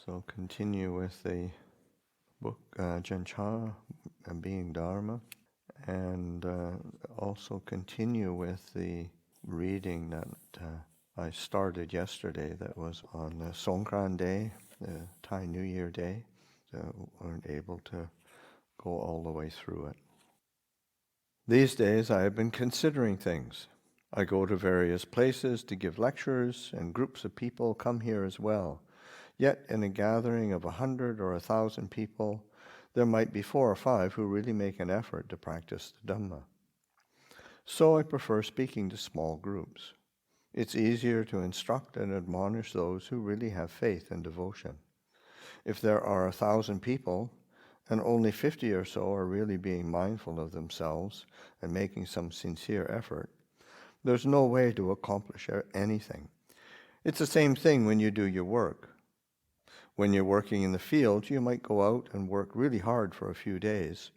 So continue with the book Ajahn Chah, Being Dharma, and also continue with the reading that I started yesterday that was on the Songkran Day, the Thai New Year Day. So weren't able to go all the way through it. These days I have been considering things. I go to various places to give lectures, and groups of people come here as well. Yet in a gathering of 100 or 1,000 people, there might be 4 or 5 who really make an effort to practice the Dhamma. So I prefer speaking to small groups. It's easier to instruct and admonish those who really have faith and devotion. If there are 1,000 people, and only 50 or so are really being mindful of themselves and making some sincere effort, there's no way to accomplish anything. It's the same thing when you do your work. When you're working in the field, you might go out and work really hard for a few days,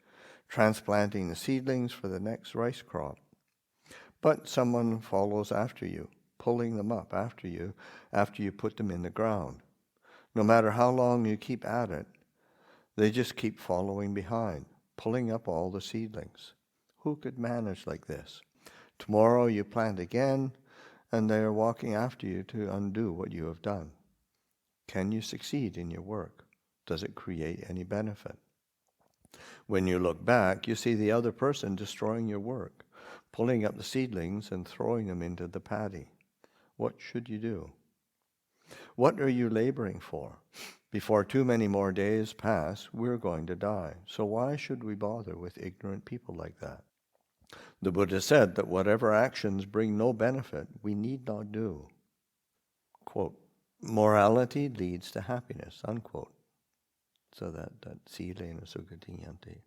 transplanting the seedlings for the next rice crop. But someone follows after you, pulling them up after you put them in the ground. No matter how long you keep at it, they just keep following behind, pulling up all the seedlings. Who could manage like this? Tomorrow you plant again, and they are walking after you to undo what you have done. Can you succeed in your work? Does it create any benefit? When you look back, you see the other person destroying your work, pulling up the seedlings and throwing them into the paddy. What should you do? What are you laboring for? Before too many more days pass, we're going to die. So why should we bother with ignorant people like that? The Buddha said that whatever actions bring no benefit, we need not do. Quote, morality leads to happiness, unquote. So that silena sukatiyanti.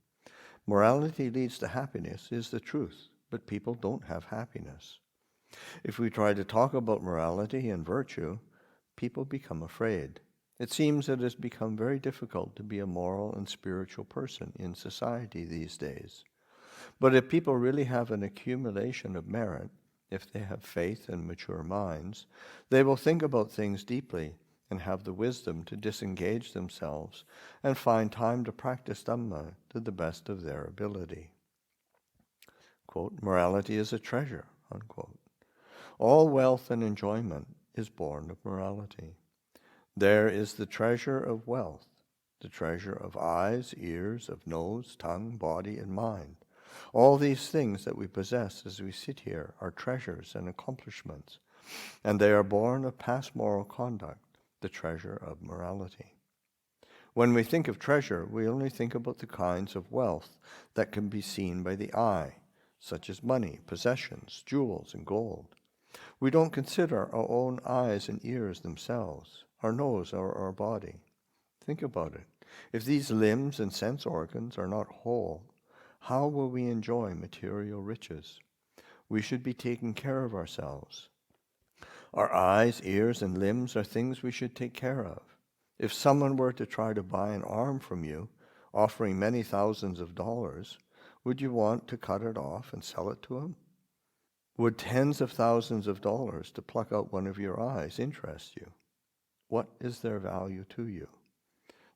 Morality leads to happiness is the truth, but people don't have happiness. If we try to talk about morality and virtue, people become afraid. It seems that it's become very difficult to be a moral and spiritual person in society these days. But if people really have an accumulation of merit, if they have faith and mature minds, they will think about things deeply and have the wisdom to disengage themselves and find time to practice Dhamma to the best of their ability. Quote, morality is a treasure, unquote. All wealth and enjoyment is born of morality. There is the treasure of wealth, the treasure of eyes, ears, of nose, tongue, body, and mind. All these things that we possess as we sit here are treasures and accomplishments, and they are born of past moral conduct, the treasure of morality. When we think of treasure, we only think about the kinds of wealth that can be seen by the eye, such as money, possessions, jewels, and gold. We don't consider our own eyes and ears themselves, our nose or our body. Think about it. If these limbs and sense organs are not whole, how will we enjoy material riches? We should be taking care of ourselves. Our eyes, ears, and limbs are things we should take care of. If someone were to try to buy an arm from you, offering many thousands of dollars, would you want to cut it off and sell it to him? Would tens of thousands of dollars to pluck out one of your eyes interest you? What is their value to you?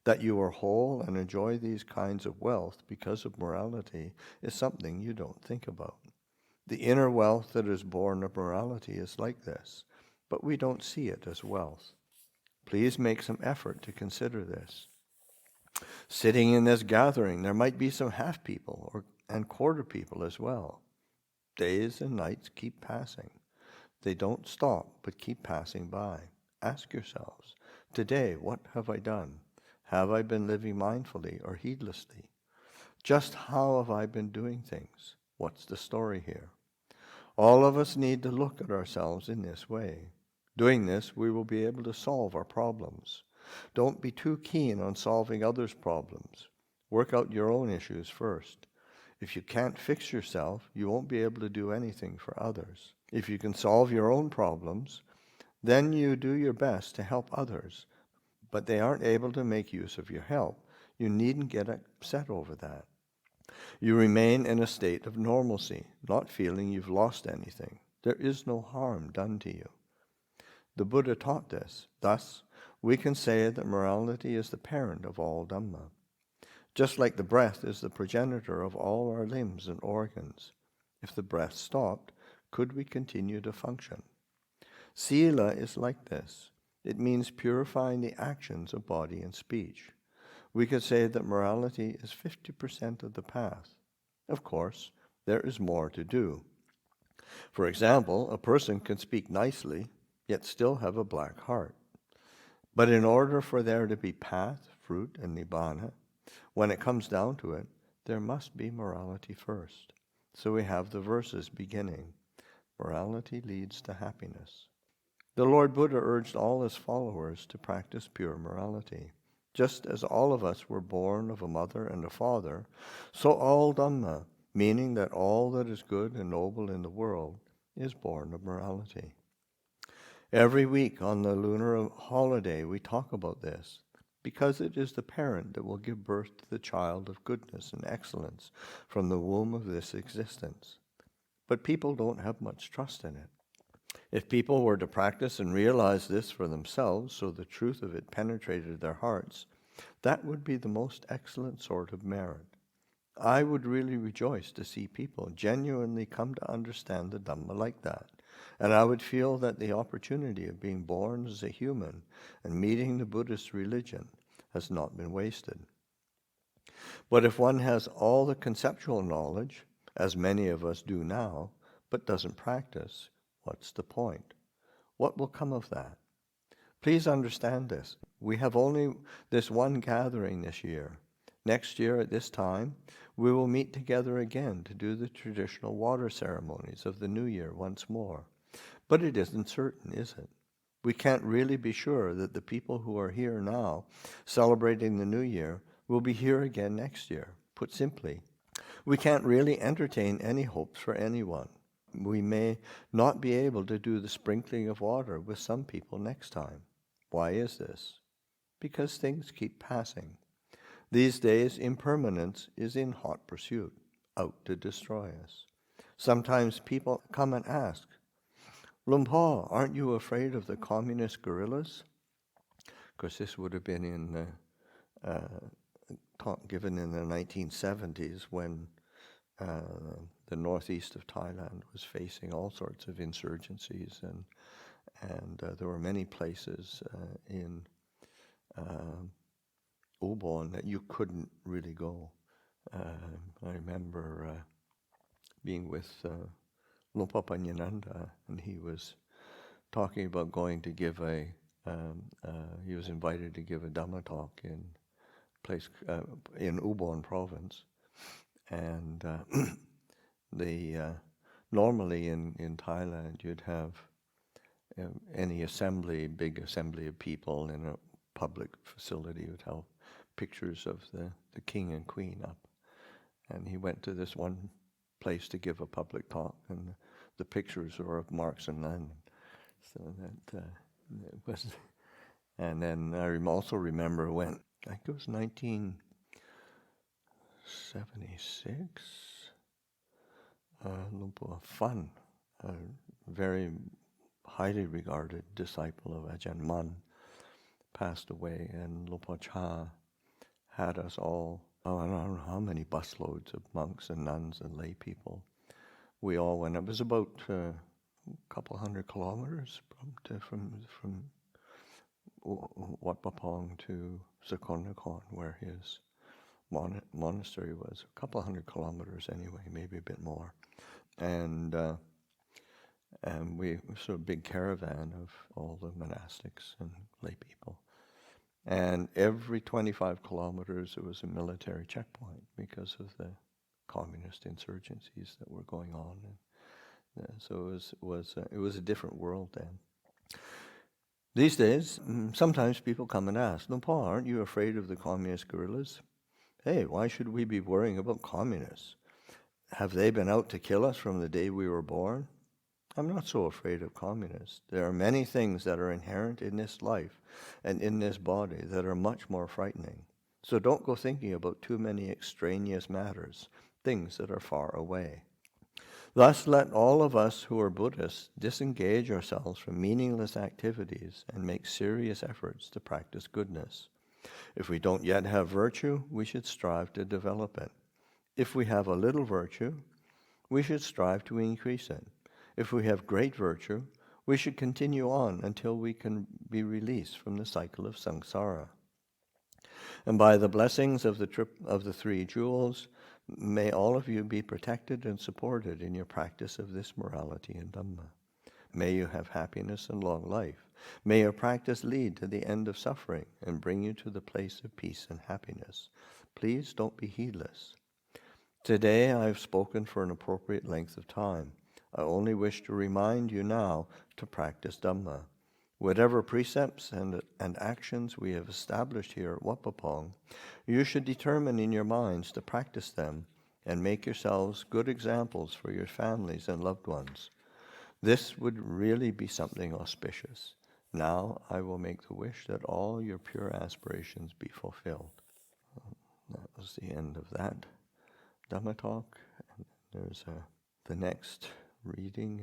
That you are whole and enjoy these kinds of wealth because of morality is something you don't think about. The inner wealth that is born of morality is like this, but we don't see it as wealth. Please make some effort to consider this. Sitting in this gathering, there might be some half people and quarter people as well. Days and nights keep passing. They don't stop, but keep passing by. Ask yourselves, today, what have I done? Have I been living mindfully or heedlessly? Just how have I been doing things? What's the story here? All of us need to look at ourselves in this way. Doing this, we will be able to solve our problems. Don't be too keen on solving others' problems. Work out your own issues first. If you can't fix yourself, you won't be able to do anything for others. If you can solve your own problems, then you do your best to help others, but they aren't able to make use of your help. You needn't get upset over that. You remain in a state of normalcy, not feeling you've lost anything. There is no harm done to you. The Buddha taught this. Thus, we can say that morality is the parent of all Dhamma. Just like the breath is the progenitor of all our limbs and organs. If the breath stopped, could we continue to function? Sila is like this. It means purifying the actions of body and speech. We could say that morality is 50% of the path. Of course, there is more to do. For example, a person can speak nicely, yet still have a black heart. But in order for there to be path, fruit, and nibbana, when it comes down to it, there must be morality first. So we have the verses beginning, morality leads to happiness. The Lord Buddha urged all his followers to practice pure morality. Just as all of us were born of a mother and a father, so all Dhamma, meaning that all that is good and noble in the world, is born of morality. Every week on the lunar holiday we talk about this, because it is the parent that will give birth to the child of goodness and excellence from the womb of this existence. But people don't have much trust in it. If people were to practice and realize this for themselves, so the truth of it penetrated their hearts, that would be the most excellent sort of merit. I would really rejoice to see people genuinely come to understand the Dhamma like that. And I would feel that the opportunity of being born as a human and meeting the Buddhist religion has not been wasted. But if one has all the conceptual knowledge, as many of us do now, but doesn't practice, what's the point? What will come of that? Please understand this. We have only this one gathering this year. Next year at this time, we will meet together again to do the traditional water ceremonies of the New Year once more. But it isn't certain, is it? We can't really be sure that the people who are here now celebrating the New Year will be here again next year. Put simply, we can't really entertain any hopes for anyone. We may not be able to do the sprinkling of water with some people next time. Why is this? Because things keep passing. These days, impermanence is in hot pursuit, out to destroy us. Sometimes people come and ask, Lumpur, aren't you afraid of the communist guerrillas? Of course, this would have been in the talk given in the 1970s when the northeast of Thailand was facing all sorts of insurgencies, and there were many places in Ubon that you couldn't really go. I remember being with Lumpur Panyananda, and he was talking about going to give he was invited to give a Dhamma talk in place in Ubon province, and normally in Thailand you'd have any assembly, big assembly of people in a public facility would have pictures of the king and queen up, and he went to this one place to give a public talk, and the pictures were of Marx and Lenin. So that it was, and then I also remember when I think it was 1976. Lumpur Phan, a very highly regarded disciple of Ajahn Man, passed away, and Lumpur Chah had us all, I don't know how many busloads of monks and nuns and lay people. We all went. It was about a couple hundred kilometers from Wat Papong to Sakonnakorn, where his monastery was. A couple hundred kilometers anyway, maybe a bit more. And we sort of big caravan of all the monastics and lay people. And every 25 kilometers there was a military checkpoint because of the communist insurgencies that were going on. And, so it was a different world then. These days, sometimes people come and ask, Lumpur, aren't you afraid of the communist guerrillas? Hey, why should we be worrying about communists? Have they been out to kill us from the day we were born? I'm not so afraid of communists. There are many things that are inherent in this life and in this body that are much more frightening. So don't go thinking about too many extraneous matters, things that are far away. Thus, let all of us who are Buddhists disengage ourselves from meaningless activities and make serious efforts to practice goodness. If we don't yet have virtue, we should strive to develop it. If we have a little virtue, we should strive to increase it. If we have great virtue, we should continue on until we can be released from the cycle of samsara. And by the blessings of the three jewels, may all of you be protected and supported in your practice of this morality and Dhamma. May you have happiness and long life. May your practice lead to the end of suffering and bring you to the place of peace and happiness. Please don't be heedless. Today I have spoken for an appropriate length of time. I only wish to remind you now to practice Dhamma. Whatever precepts and actions we have established here at Wapapong, you should determine in your minds to practice them and make yourselves good examples for your families and loved ones. This would really be something auspicious. Now I will make the wish that all your pure aspirations be fulfilled. That was the end of that Dhamma talk. And there's the next reading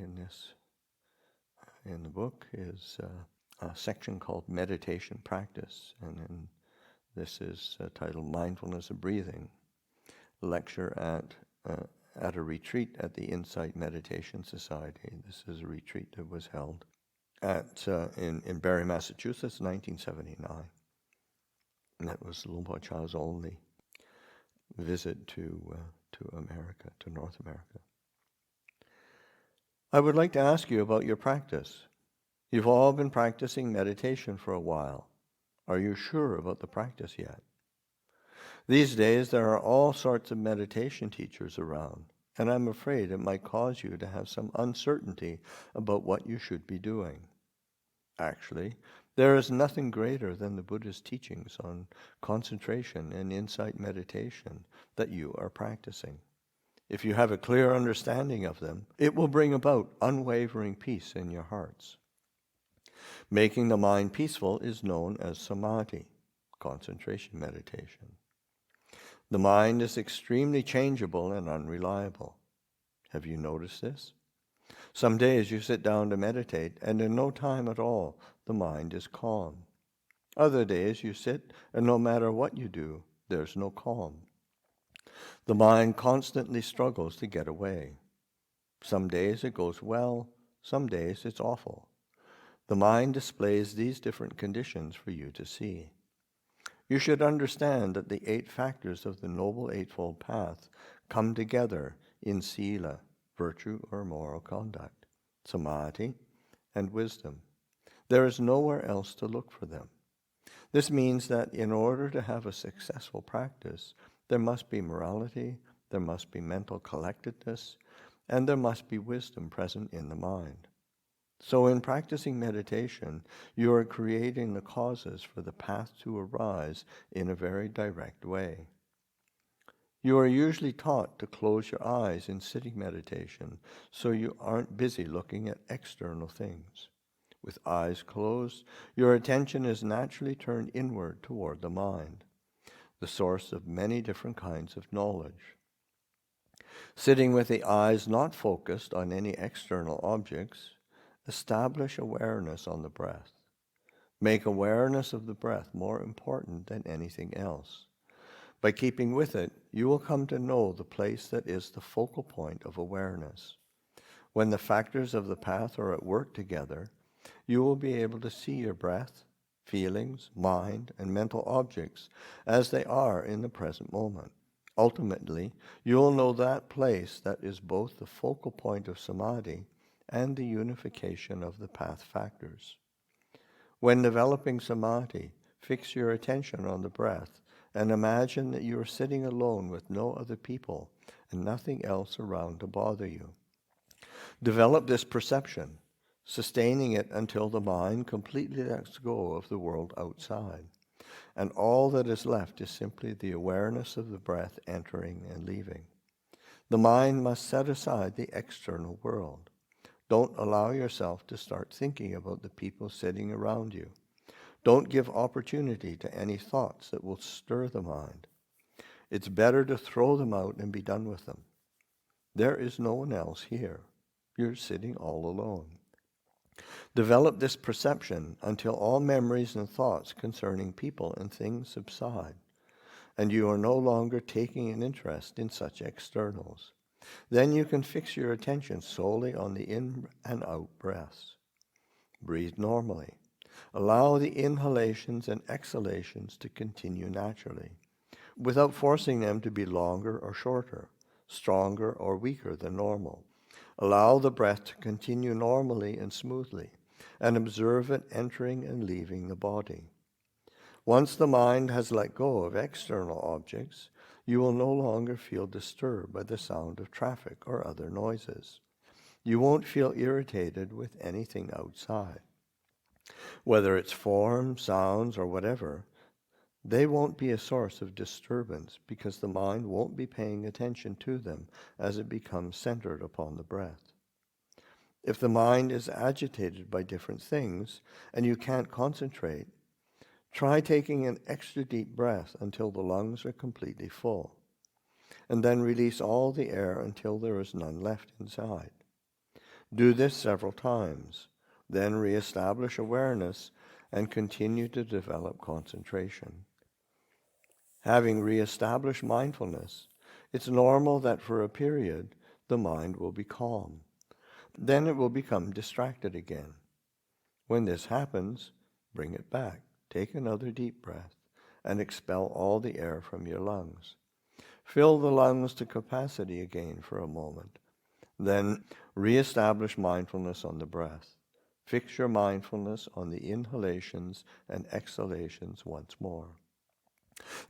in the book is a section called Meditation Practice, and then this is titled Mindfulness of Breathing, a lecture at a retreat at the Insight Meditation Society. This is a retreat that was held in Barre, Massachusetts, 1979. And that was Lumpur Cha's only visit to America, to North America. I would like to ask you about your practice. You've all been practicing meditation for a while. Are you sure about the practice yet? These days there are all sorts of meditation teachers around, and I'm afraid it might cause you to have some uncertainty about what you should be doing. Actually, there is nothing greater than the Buddha's teachings on concentration and insight meditation that you are practicing. If you have a clear understanding of them, it will bring about unwavering peace in your hearts. Making the mind peaceful is known as samadhi, concentration meditation. The mind is extremely changeable and unreliable. Have you noticed this? Some days you sit down to meditate, and in no time at all, the mind is calm. Other days you sit, and no matter what you do, there's no calm. The mind constantly struggles to get away. Some days it goes well, some days it's awful. The mind displays these different conditions for you to see. You should understand that the 8 factors of the Noble Eightfold Path come together in sila, virtue or moral conduct, samadhi, and wisdom. There is nowhere else to look for them. This means that in order to have a successful practice, there must be morality, there must be mental collectedness, and there must be wisdom present in the mind. So in practicing meditation, you are creating the causes for the path to arise in a very direct way. You are usually taught to close your eyes in sitting meditation so you aren't busy looking at external things. With eyes closed, your attention is naturally turned inward toward the mind, the source of many different kinds of knowledge. Sitting with the eyes not focused on any external objects, establish awareness on the breath. Make awareness of the breath more important than anything else. By keeping with it, you will come to know the place that is the focal point of awareness. When the factors of the path are at work together, you will be able to see your breath, feelings, mind, and mental objects as they are in the present moment. Ultimately, you will know that place that is both the focal point of samadhi and the unification of the path factors. When developing samadhi, fix your attention on the breath and imagine that you are sitting alone with no other people and nothing else around to bother you. Develop this perception, sustaining it until the mind completely lets go of the world outside, and all that is left is simply the awareness of the breath entering and leaving. The mind must set aside the external world. Don't allow yourself to start thinking about the people sitting around you. Don't give opportunity to any thoughts that will stir the mind. It's better to throw them out and be done with them. There is no one else here. You're sitting all alone. Develop this perception until all memories and thoughts concerning people and things subside, and you are no longer taking an interest in such externals. Then you can fix your attention solely on the in and out breaths. Breathe normally. Allow the inhalations and exhalations to continue naturally, without forcing them to be longer or shorter, stronger or weaker than normal. Allow the breath to continue normally and smoothly, and observe it entering and leaving the body. Once the mind has let go of external objects, you will no longer feel disturbed by the sound of traffic or other noises. You won't feel irritated with anything outside. Whether it's form, sounds, or whatever, they won't be a source of disturbance because the mind won't be paying attention to them as it becomes centered upon the breath. If the mind is agitated by different things and you can't concentrate, try taking an extra deep breath until the lungs are completely full, and then release all the air until there is none left inside. Do this several times, then reestablish awareness and continue to develop concentration. Having reestablished mindfulness, it's normal that for a period the mind will be calm. Then it will become distracted again. When this happens, bring it back. Take another deep breath and expel all the air from your lungs. Fill the lungs to capacity again for a moment. Then reestablish mindfulness on the breath. Fix your mindfulness on the inhalations and exhalations once more.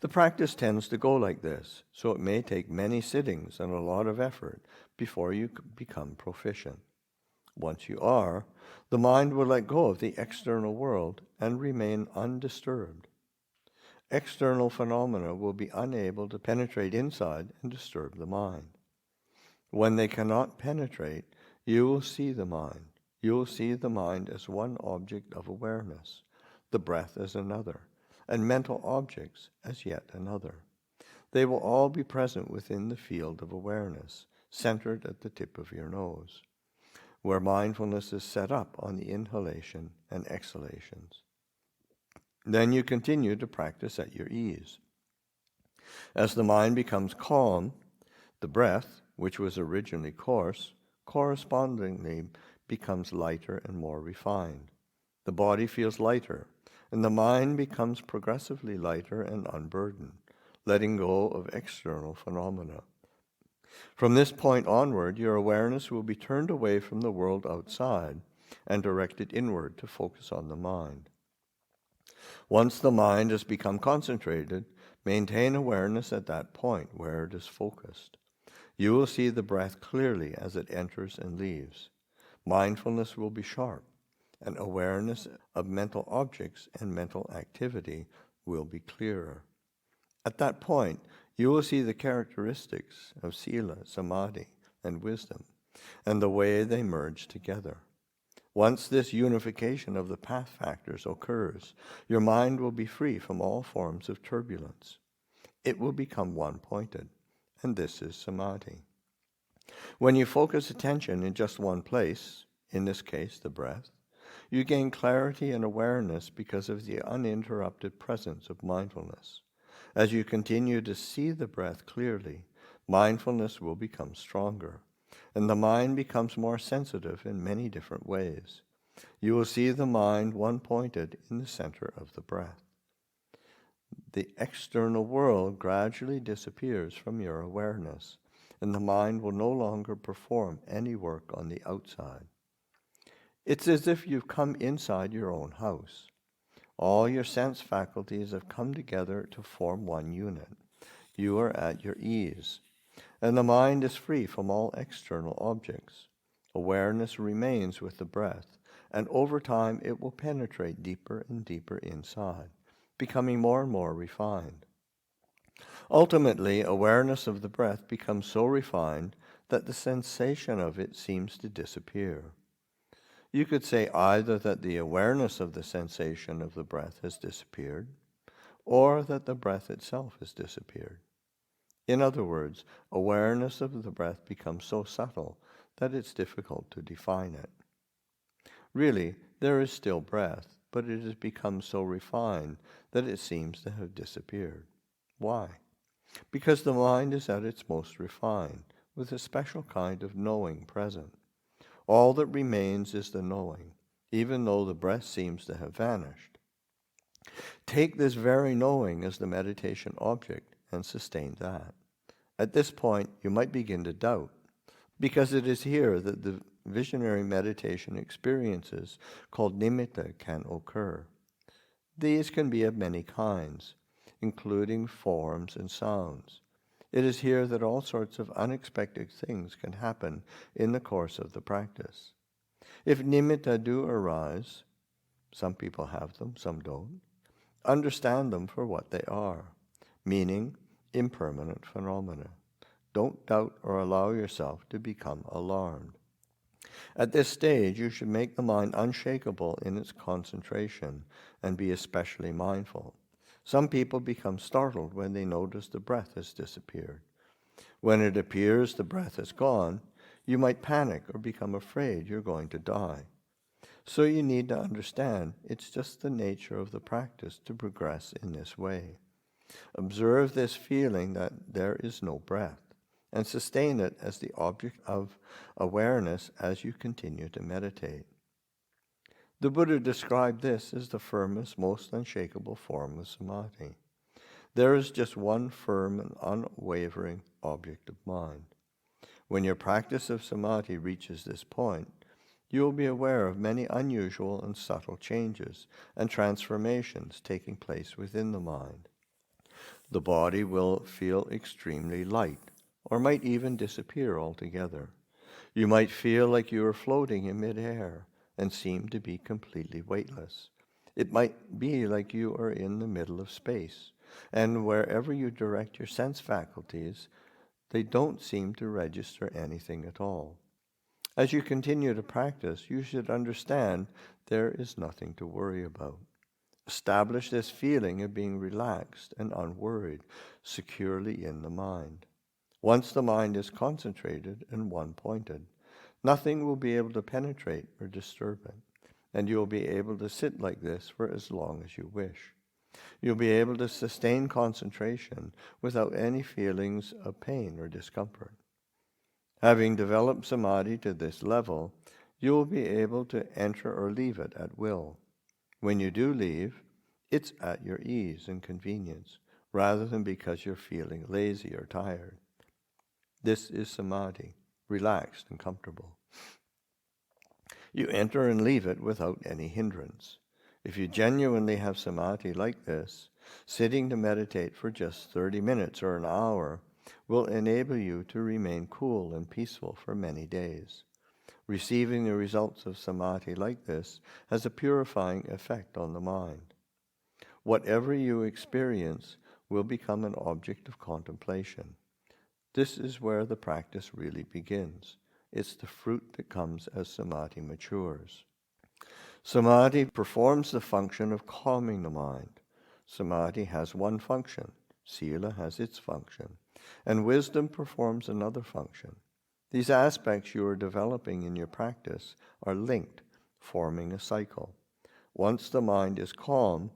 The practice tends to go like this, so it may take many sittings and a lot of effort before you become proficient. Once you are, the mind will let go of the external world and remain undisturbed. External phenomena will be unable to penetrate inside and disturb the mind. When they cannot penetrate, you will see the mind. You will see the mind as one object of awareness, the breath as another, and mental objects as yet another. They will all be present within the field of awareness, centered at the tip of your nose, where mindfulness is set up on the inhalation and exhalations. Then you continue to practice at your ease. As the mind becomes calm, the breath, which was originally coarse, correspondingly becomes lighter and more refined. The body feels lighter, and the mind becomes progressively lighter and unburdened, letting go of external phenomena. From this point onward, your awareness will be turned away from the world outside and directed inward to focus on the mind. Once the mind has become concentrated, maintain awareness at that point where it is focused. You will see the breath clearly as it enters and leaves. Mindfulness will be sharp, and awareness of mental objects and mental activity will be clearer. At that point, you will see the characteristics of sila, samadhi, and wisdom, and the way they merge together. Once this unification of the path factors occurs, your mind will be free from all forms of turbulence. It will become one-pointed, and this is samadhi. When you focus attention in just one place, in this case the breath, you gain clarity and awareness because of the uninterrupted presence of mindfulness. As you continue to see the breath clearly, mindfulness will become stronger, and the mind becomes more sensitive in many different ways. You will see the mind one-pointed in the center of the breath. The external world gradually disappears from your awareness, and the mind will no longer perform any work on the outside. It's as if you've come inside your own house. All your sense faculties have come together to form one unit. You are at your ease, and the mind is free from all external objects. Awareness remains with the breath, and over time it will penetrate deeper and deeper inside, becoming more and more refined. Ultimately, awareness of the breath becomes so refined that the sensation of it seems to disappear. You could say either that the awareness of the sensation of the breath has disappeared, or that the breath itself has disappeared. In other words, awareness of the breath becomes so subtle that it's difficult to define it. Really, there is still breath, but it has become so refined that it seems to have disappeared. Why? Because the mind is at its most refined, with a special kind of knowing present. All that remains is the knowing, even though the breath seems to have vanished. Take this very knowing as the meditation object and sustain that. At this point, you might begin to doubt, because it is here that the visionary meditation experiences called nimitta can occur. These can be of many kinds, including forms and sounds. It is here that all sorts of unexpected things can happen in the course of the practice. If nimitta do arise, some people have them, some don't, understand them for what they are, meaning impermanent phenomena. Don't doubt or allow yourself to become alarmed. At this stage, you should make the mind unshakable in its concentration and be especially mindful. Some people become startled when they notice the breath has disappeared. When it appears the breath has gone, you might panic or become afraid you're going to die. So you need to understand it's just the nature of the practice to progress in this way. Observe this feeling that there is no breath, and sustain it as the object of awareness as you continue to meditate. The Buddha described this as the firmest, most unshakable form of samadhi. There is just one firm and unwavering object of mind. When your practice of samadhi reaches this point, you will be aware of many unusual and subtle changes and transformations taking place within the mind. The body will feel extremely light, or might even disappear altogether. You might feel like you are floating in midair and seem to be completely weightless. It might be like you are in the middle of space, and wherever you direct your sense faculties, they don't seem to register anything at all. As you continue to practice, you should understand there is nothing to worry about. Establish this feeling of being relaxed and unworried securely in the mind. Once the mind is concentrated and one-pointed, nothing will be able to penetrate or disturb it, and you will be able to sit like this for as long as you wish. You'll be able to sustain concentration without any feelings of pain or discomfort. Having developed samadhi to this level, you will be able to enter or leave it at will. When you do leave, it's at your ease and convenience, rather than because you're feeling lazy or tired. This is samadhi, relaxed and comfortable. You enter and leave it without any hindrance. If you genuinely have samadhi like this, sitting to meditate for just 30 minutes or an hour will enable you to remain cool and peaceful for many days. Receiving the results of samadhi like this has a purifying effect on the mind. Whatever you experience will become an object of contemplation. This is where the practice really begins. It's the fruit that comes as samadhi matures. Samadhi performs the function of calming the mind. Samadhi has one function. Sila has its function. And wisdom performs another function. These aspects you are developing in your practice are linked, forming a cycle. Once the mind is calm,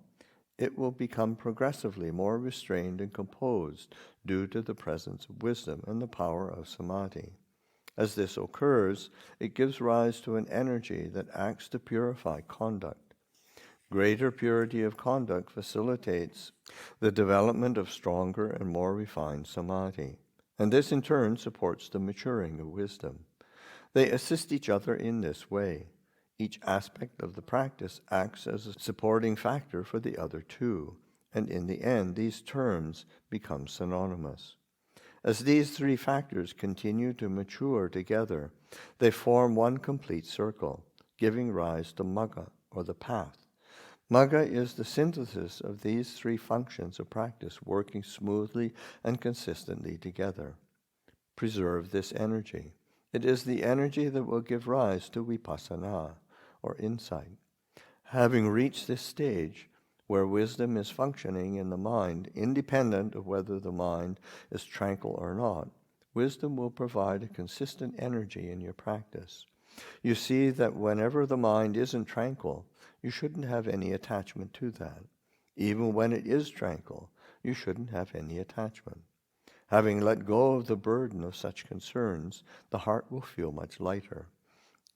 it will become progressively more restrained and composed due to the presence of wisdom and the power of samadhi. As this occurs, it gives rise to an energy that acts to purify conduct. Greater purity of conduct facilitates the development of stronger and more refined samadhi, and this in turn supports the maturing of wisdom. They assist each other in this way. Each aspect of the practice acts as a supporting factor for the other two, and in the end, these terms become synonymous. As these three factors continue to mature together, they form one complete circle, giving rise to Magga, or the path. Magga is the synthesis of these three functions of practice working smoothly and consistently together. Preserve this energy. It is the energy that will give rise to vipassana, or insight. Having reached this stage, where wisdom is functioning in the mind, independent of whether the mind is tranquil or not, wisdom will provide a consistent energy in your practice. You see that whenever the mind isn't tranquil, you shouldn't have any attachment to that. Even when it is tranquil, you shouldn't have any attachment. Having let go of the burden of such concerns, the heart will feel much lighter.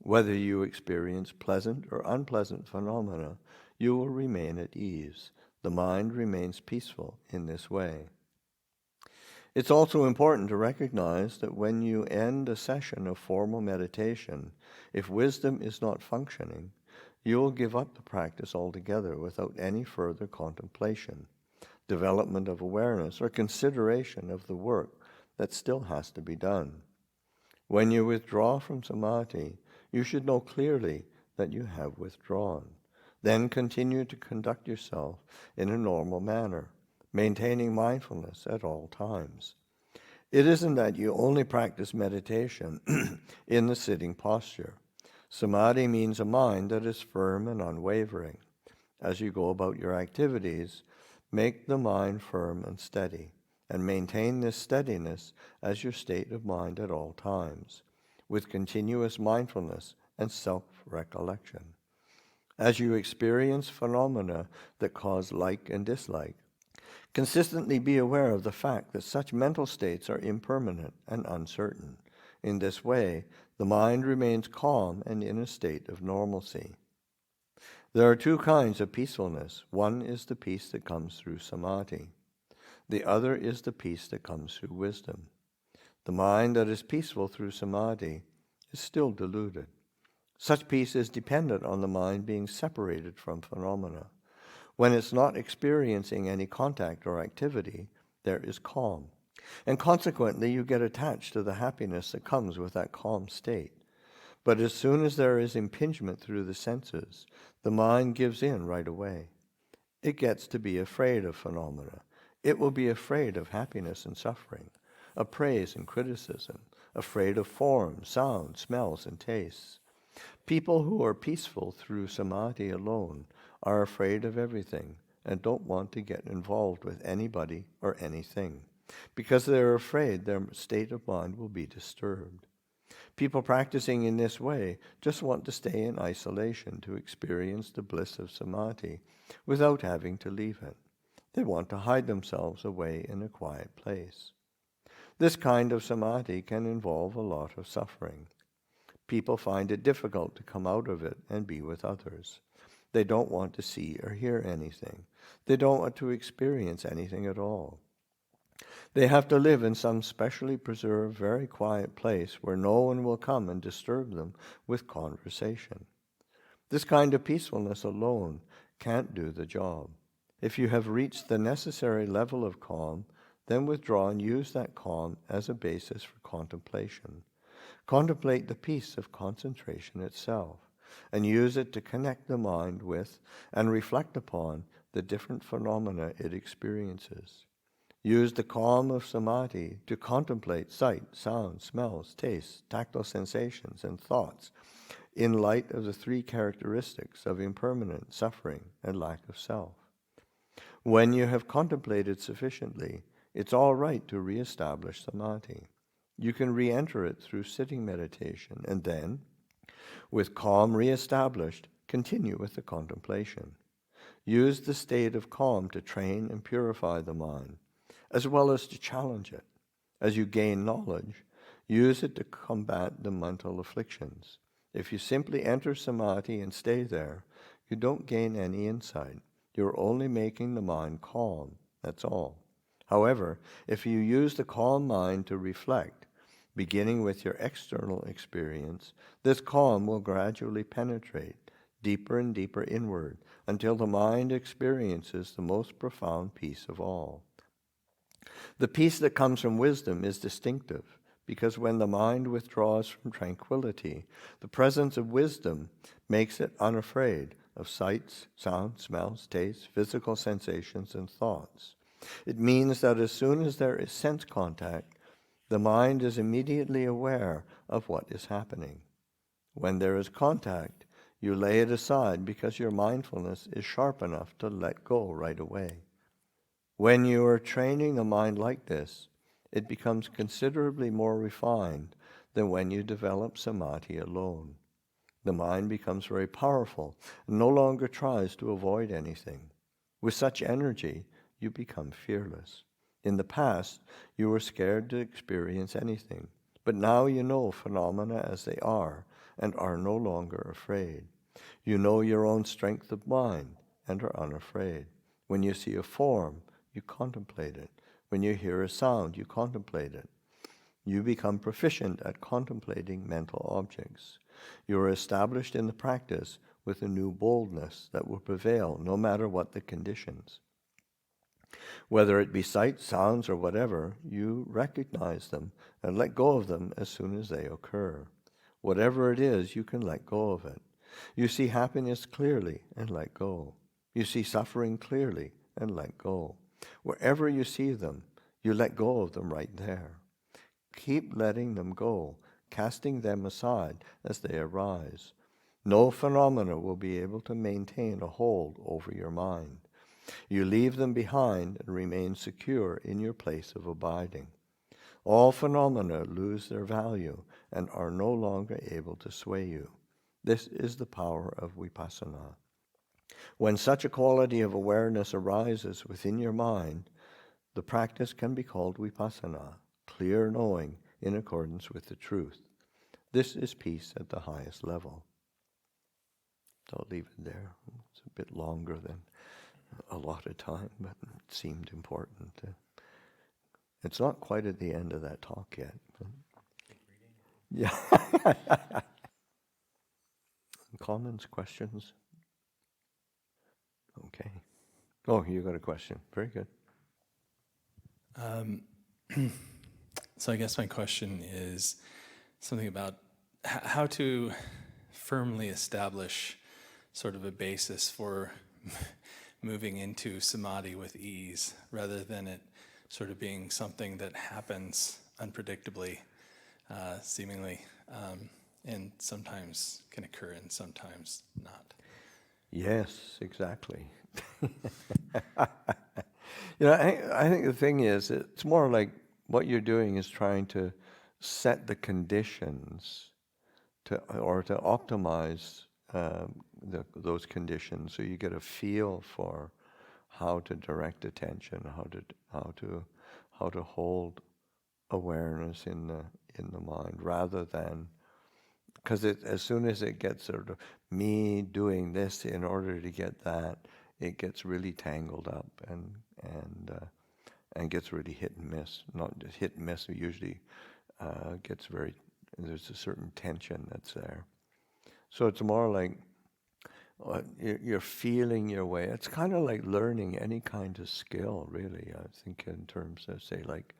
Whether you experience pleasant or unpleasant phenomena, you will remain at ease. The mind remains peaceful in this way. It's also important to recognize that when you end a session of formal meditation, if wisdom is not functioning, you will give up the practice altogether without any further contemplation, development of awareness, or consideration of the work that still has to be done. When you withdraw from samadhi, you should know clearly that you have withdrawn. Then continue to conduct yourself in a normal manner, maintaining mindfulness at all times. It isn't that you only practice meditation in the sitting posture. Samadhi means a mind that is firm and unwavering. As you go about your activities, make the mind firm and steady, and maintain this steadiness as your state of mind at all times, with continuous mindfulness and self-recollection. As you experience phenomena that cause like and dislike, consistently be aware of the fact that such mental states are impermanent and uncertain. In this way, the mind remains calm and in a state of normalcy. There are two kinds of peacefulness. One is the peace that comes through samadhi. The other is the peace that comes through wisdom. The mind that is peaceful through samadhi is still deluded. Such peace is dependent on the mind being separated from phenomena. When it's not experiencing any contact or activity, there is calm. And consequently, you get attached to the happiness that comes with that calm state. But as soon as there is impingement through the senses, the mind gives in right away. It gets to be afraid of phenomena. It will be afraid of happiness and suffering, of praise and criticism, afraid of form, sound, smells, and tastes. People who are peaceful through samadhi alone are afraid of everything and don't want to get involved with anybody or anything, because they're afraid their state of mind will be disturbed. People practicing in this way just want to stay in isolation to experience the bliss of samadhi without having to leave it. They want to hide themselves away in a quiet place. This kind of samadhi can involve a lot of suffering. People find it difficult to come out of it and be with others. They don't want to see or hear anything. They don't want to experience anything at all. They have to live in some specially preserved, very quiet place where no one will come and disturb them with conversation. This kind of peacefulness alone can't do the job. If you have reached the necessary level of calm, then withdraw and use that calm as a basis for contemplation. Contemplate the peace of concentration itself, and use it to connect the mind with and reflect upon the different phenomena it experiences. Use the calm of samadhi to contemplate sight, sound, smells, tastes, tactile sensations, and thoughts in light of the three characteristics of impermanence, suffering, and lack of self. When you have contemplated sufficiently, it's all right to re-establish samadhi. You can re-enter it through sitting meditation, and then, with calm re-established, continue with the contemplation. Use the state of calm to train and purify the mind, as well as to challenge it. As you gain knowledge, use it to combat the mental afflictions. If you simply enter samadhi and stay there, you don't gain any insight. You're only making the mind calm, that's all. However, if you use the calm mind to reflect, beginning with your external experience, this calm will gradually penetrate deeper and deeper inward until the mind experiences the most profound peace of all. The peace that comes from wisdom is distinctive, because when the mind withdraws from tranquility, the presence of wisdom makes it unafraid of sights, sounds, smells, tastes, physical sensations, and thoughts. It means that as soon as there is sense contact, the mind is immediately aware of what is happening. When there is contact, You lay it aside because your mindfulness is sharp enough to let go right away. When you are training the mind like this, it becomes considerably more refined than when you develop samadhi alone. The mind becomes very powerful and no longer tries to avoid anything. With such energy, you become fearless. In the past, you were scared to experience anything, but now you know phenomena as they are and are no longer afraid. You know your own strength of mind and are unafraid. When you see a form, you contemplate it. When you hear a sound, you contemplate it. You become proficient at contemplating mental objects. You are established in the practice with a new boldness that will prevail no matter what the conditions. Whether it be sights, sounds, or whatever, you recognize them and let go of them as soon as they occur. Whatever it is, you can let go of it. You see happiness clearly and let go. You see suffering clearly and let go. Wherever you see them, you let go of them right there. Keep letting them go, casting them aside as they arise. No phenomena will be able to maintain a hold over your mind. You leave them behind and remain secure in your place of abiding. All phenomena lose their value and are no longer able to sway you. This is the power of vipassana. When such a quality of awareness arises within your mind, the practice can be called vipassana, clear knowing in accordance with the truth. This is peace at the highest level. So I'll leave it there. It's a bit longer than a lot of time, but it seemed important. It's not quite at the end of that talk yet. Yeah. Comments, questions? Okay. Oh, you got a question. Very good. So I guess my question is something about how to firmly establish sort of a basis for moving into samadhi with ease, rather than it sort of being something that happens unpredictably, seemingly, and sometimes can occur and sometimes not. Yes, exactly. I think the thing is, it's more like what you're doing is trying to set the conditions to optimize those conditions, so you get a feel for how to direct attention, how to hold awareness in the mind, rather than, because as soon as it gets sort of me doing this in order to get that, it gets really tangled up and gets really hit and miss. Not just hit and miss, it usually gets there's a certain tension that's there. So it's more like you're feeling your way. It's kind of like learning any kind of skill, really. I think in terms of, say, like,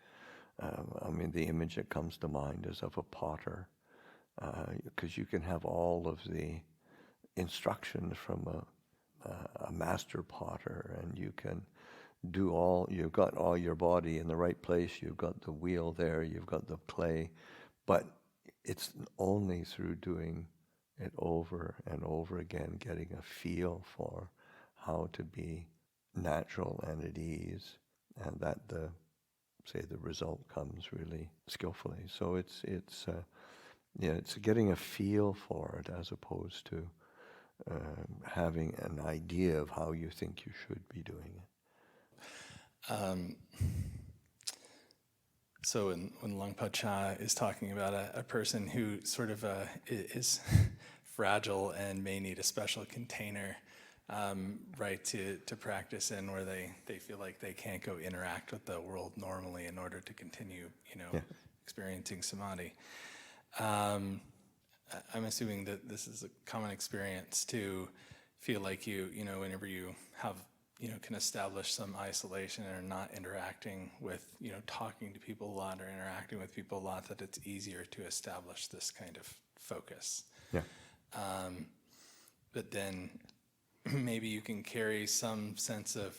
the image that comes to mind is of a potter, because you can have all of the instructions from a master potter, and you can you've got all your body in the right place, you've got the wheel there, you've got the clay, but it's only through doing it over and over again, getting a feel for how to be natural and at ease, and that the result comes really skillfully. So it's getting a feel for it as opposed to having an idea of how you think you should be doing it. So when Lungpa Cha is talking about a person who sort of is fragile and may need a special container, right, to practice in, where they feel like they can't go interact with the world normally in order to continue, experiencing samadhi. I'm assuming that this is a common experience to feel like whenever you have, can establish some isolation or not interacting with, talking to people a lot or interacting with people a lot, that it's easier to establish this kind of focus. Yeah. But then maybe you can carry some sense of,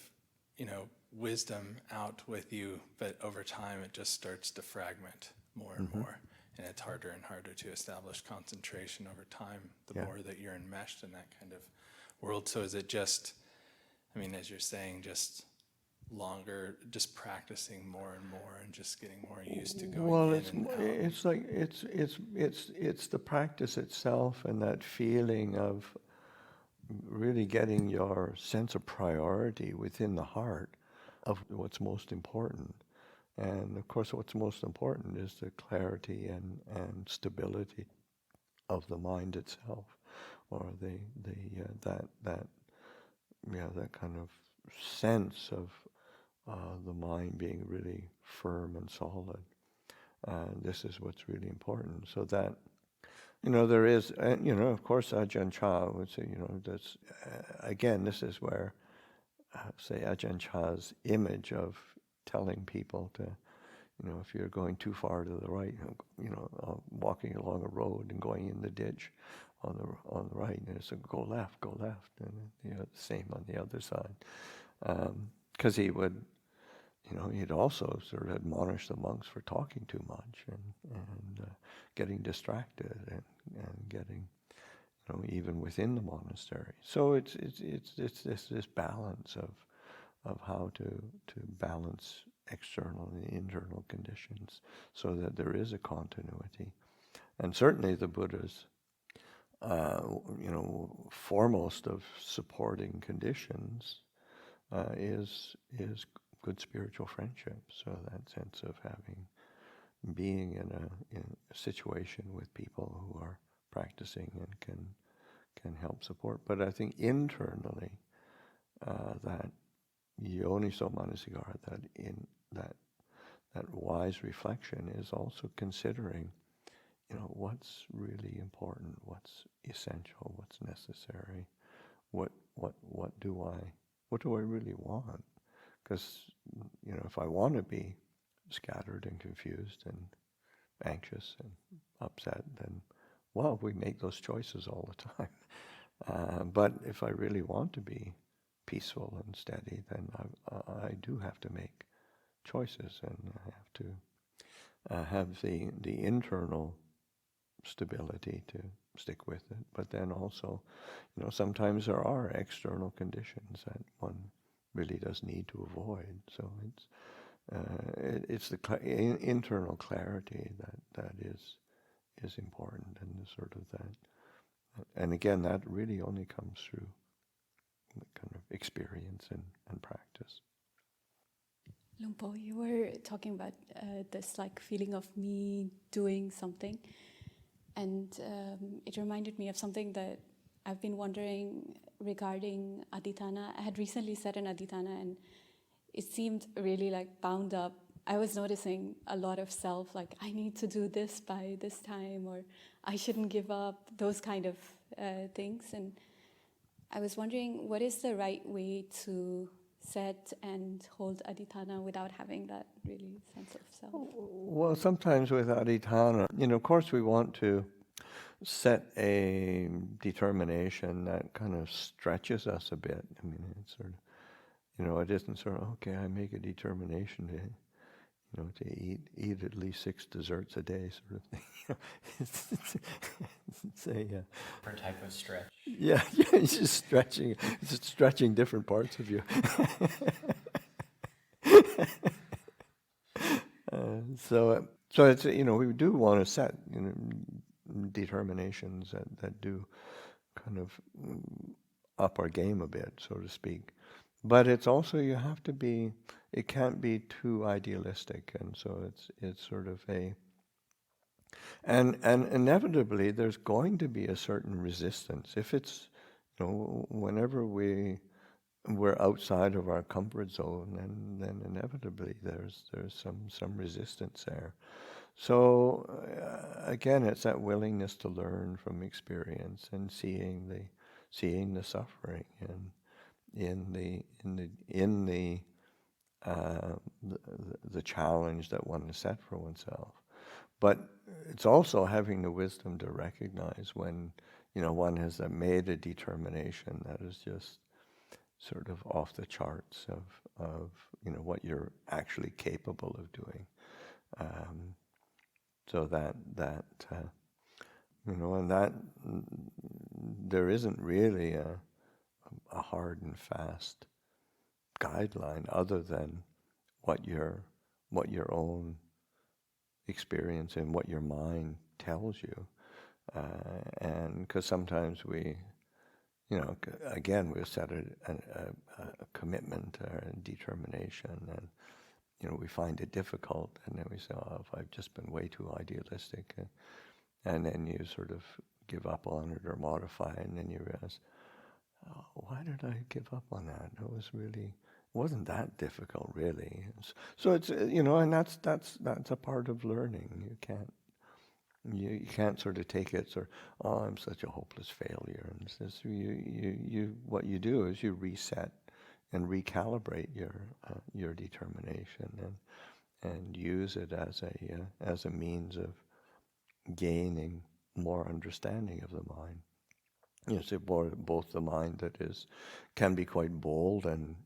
wisdom out with you, but over time it just starts to fragment more and more. and it's harder and harder to establish concentration over time, the more that you're enmeshed in that kind of world. So is it just, I mean, as you're saying, just longer, just practicing more and more, and just getting more used to going in and out? It's like it's the practice itself, and that feeling of really getting your sense of priority within the heart of what's most important. And of course, what's most important is the clarity and stability of the mind itself, or that kind of sense of the mind being really firm and solid. This is what's really important. So that, there is, of course, Ajahn Chah would say, that's, again, this is where, say, Ajahn Chah's image of telling people to, if you're going too far to the right, walking along a road and going in the ditch on the right, and so go left, and the same on the other side. Because he would, he'd also sort of admonish the monks for talking too much and getting distracted and getting, even within the monastery. So it's this balance of how to balance external and internal conditions so that there is a continuity. And certainly the Buddha's, foremost of supporting conditions is good spiritual friendship. So that sense of being in a situation with people who are practicing and can help support. But I think internally, that yoniso manasikara, that wise reflection is also considering, what's really important, what's essential, what's necessary, what do I really want? Because, if I want to be scattered and confused and anxious and upset, then, well, we make those choices all the time. But if I really want to be peaceful and steady, then I do have to make choices, and I have to have the internal stability to stick with it. But then also, sometimes there are external conditions that one really does need to avoid. So it's the internal clarity that is important, and sort of that. And again, that really only comes through kind of experience and practice. Lumpo, you were talking about this like feeling of me doing something, and it reminded me of something that I've been wondering regarding adhitthana. I had recently said an adhitthana, and it seemed really like bound up. I was noticing a lot of self, like I need to do this by this time, or I shouldn't give up, those kind of things. And I was wondering, what is the right way to set and hold adhitthana without having that really sense of self? Well, sometimes with adhitthana, of course we want to set a determination that kind of stretches us a bit. I mean, it's sort of, it isn't sort of, okay, I make a determination to eat at least 6 desserts a day, sort of thing. It's a different type of stretch. Yeah, it's just stretching different parts of you. So it's, we do want to set determinations that do kind of up our game a bit, so to speak. But it's also, you have to be, it can't be too idealistic, and so it's sort of and inevitably there's going to be a certain resistance. If it's, whenever we're outside of our comfort zone, then inevitably there's some resistance there. So again, it's that willingness to learn from experience and seeing the suffering and in the challenge that one has set for oneself. But it's also having the wisdom to recognize when one has made a determination that is just sort of off the charts of what you're actually capable of doing. So that and that there isn't really a hard and fast guideline other than what your own experience and what your mind tells you, and because sometimes we, again, we set a commitment or a determination, and we find it difficult, and then we say, "Oh, if I've just been way too idealistic," and then you sort of give up on it or modify it, and then you realize, oh, why did I give up on that? It wasn't that difficult, really. So it's and that's a part of learning. You can't sort of take it sort of, oh, I'm such a hopeless failure. And this, what you do is you reset and recalibrate your determination and use it as a means of gaining more understanding of the mind. So both the mind that can be quite bold and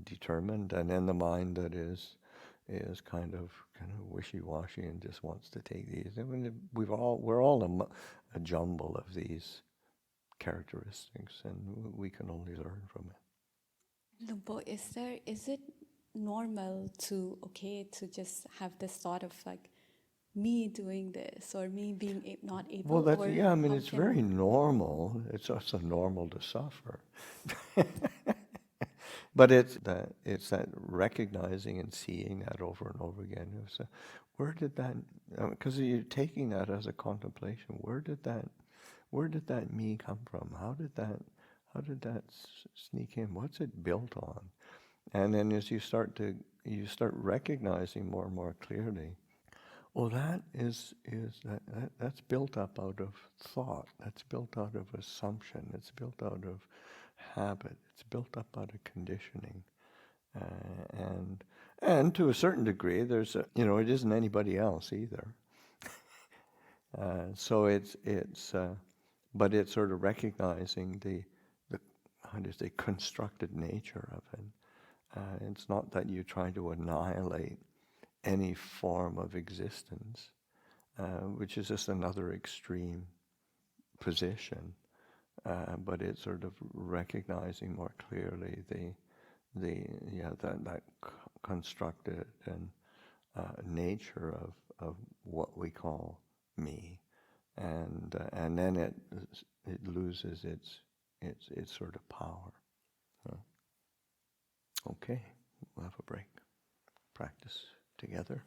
determined, and then the mind that is kind of wishy-washy and just wants to take these. I mean, we're all a jumble of these characteristics, and we can only learn from it. Lumpo, is it normal to just have this thought of like me doing this or me being not able? Well, it's very normal. It's also normal to suffer. But it's that recognizing and seeing that over and over again. So where did that? Because you're taking that as a contemplation. Where did that me come from? How did that sneak in? What's it built on? And then as you start recognizing more and more clearly, well, that's built up out of thought. That's built out of assumption. It's built out of habit. It's built up out of conditioning, and to a certain degree, it isn't anybody else either. So but it's sort of recognizing the how do you say, constructed nature of it. It's not that you try to annihilate any form of existence, which is just another extreme position. But it's sort of recognizing more clearly that constructed and nature of what we call me, and then it loses its sort of power. Okay, we'll have a break. Practice together.